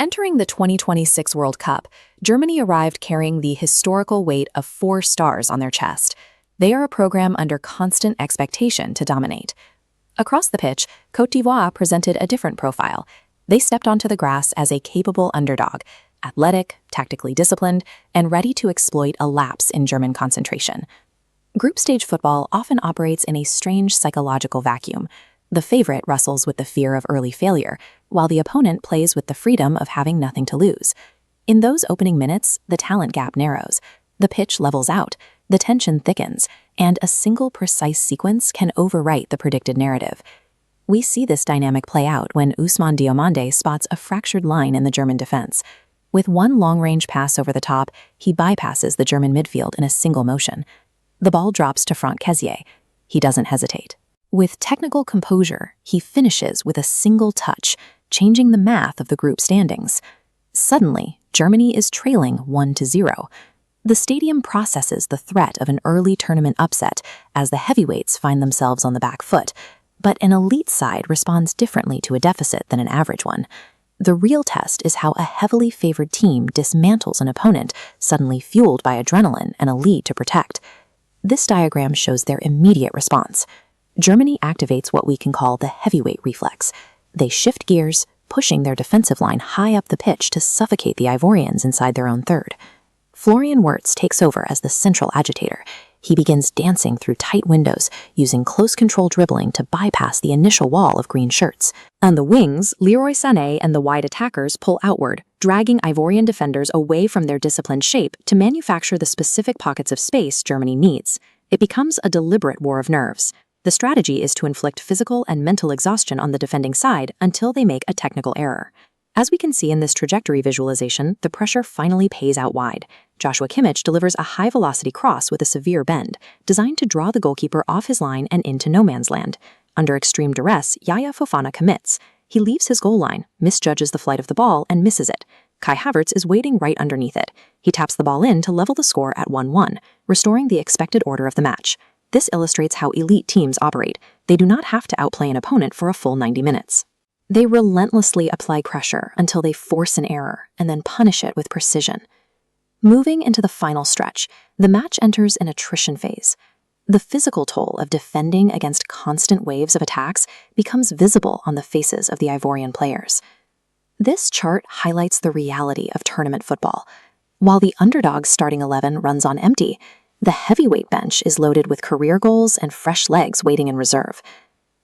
Entering the 2026 World Cup, Germany arrived carrying the historical weight of 4 stars on their chest. They are a program under constant expectation to dominate. Across the pitch, Côte d'Ivoire presented a different profile. They stepped onto the grass as a capable underdog, athletic, tactically disciplined, and ready to exploit a lapse in German concentration. Group stage football often operates in a strange psychological vacuum. The favorite wrestles with the fear of early failure, while the opponent plays with the freedom of having nothing to lose. In those opening minutes, the talent gap narrows, the pitch levels out, the tension thickens, and a single precise sequence can overwrite the predicted narrative. We see this dynamic play out when Ousmane Diomande spots a fractured line in the German defense. With one long-range pass over the top, he bypasses the German midfield in a single motion. The ball drops to Franck Kessié. He doesn't hesitate. With technical composure, he finishes with a single touch, changing the math of the group standings. Suddenly, Germany is trailing 1-0. The stadium processes the threat of an early tournament upset as the heavyweights find themselves on the back foot, but an elite side responds differently to a deficit than an average one. The real test is how a heavily favored team dismantles an opponent suddenly fueled by adrenaline and a lead to protect. This diagram shows their immediate response. Germany activates what we can call the heavyweight reflex. They shift gears, pushing their defensive line high up the pitch to suffocate the Ivorians inside their own third. Florian Wirtz takes over as the central agitator. He begins dancing through tight windows, using close control dribbling to bypass the initial wall of green shirts. On the wings, Leroy Sané and the wide attackers pull outward, dragging Ivorian defenders away from their disciplined shape to manufacture the specific pockets of space Germany needs. It becomes a deliberate war of nerves. The strategy is to inflict physical and mental exhaustion on the defending side until they make a technical error. As we can see in this trajectory visualization, the pressure finally pays out wide. Joshua Kimmich delivers a high-velocity cross with a severe bend, designed to draw the goalkeeper off his line and into no man's land. Under extreme duress, Yaya Fofana commits. He leaves his goal line, misjudges the flight of the ball, and misses it. Kai Havertz is waiting right underneath it. He taps the ball in to level the score at 1-1, restoring the expected order of the match. This illustrates how elite teams operate. They do not have to outplay an opponent for a full 90 minutes. They relentlessly apply pressure until they force an error and then punish it with precision. Moving into the final stretch, the match enters an attrition phase. The physical toll of defending against constant waves of attacks becomes visible on the faces of the Ivorian players. This chart highlights the reality of tournament football. While the underdog's starting 11 runs on empty, the heavyweight bench is loaded with career goals and fresh legs waiting in reserve.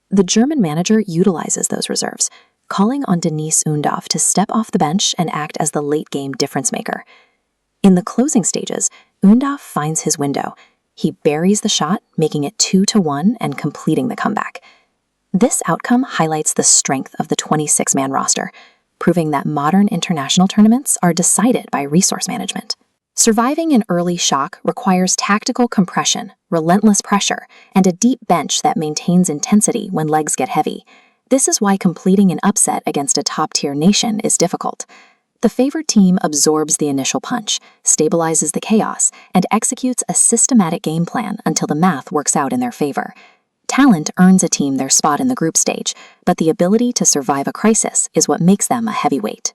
The German manager utilizes those reserves, calling on Dennis Undav to step off the bench and act as the late-game difference maker. In the closing stages, Undav finds his window. He buries the shot, making it 2-1 and completing the comeback. This outcome highlights the strength of the 26-man roster, proving that modern international tournaments are decided by resource management. Surviving an early shock requires tactical compression, relentless pressure, and a deep bench that maintains intensity when legs get heavy. This is why completing an upset against a top-tier nation is difficult. The favored team absorbs the initial punch, stabilizes the chaos, and executes a systematic game plan until the math works out in their favor. Talent earns a team their spot in the group stage, but the ability to survive a crisis is what makes them a heavyweight.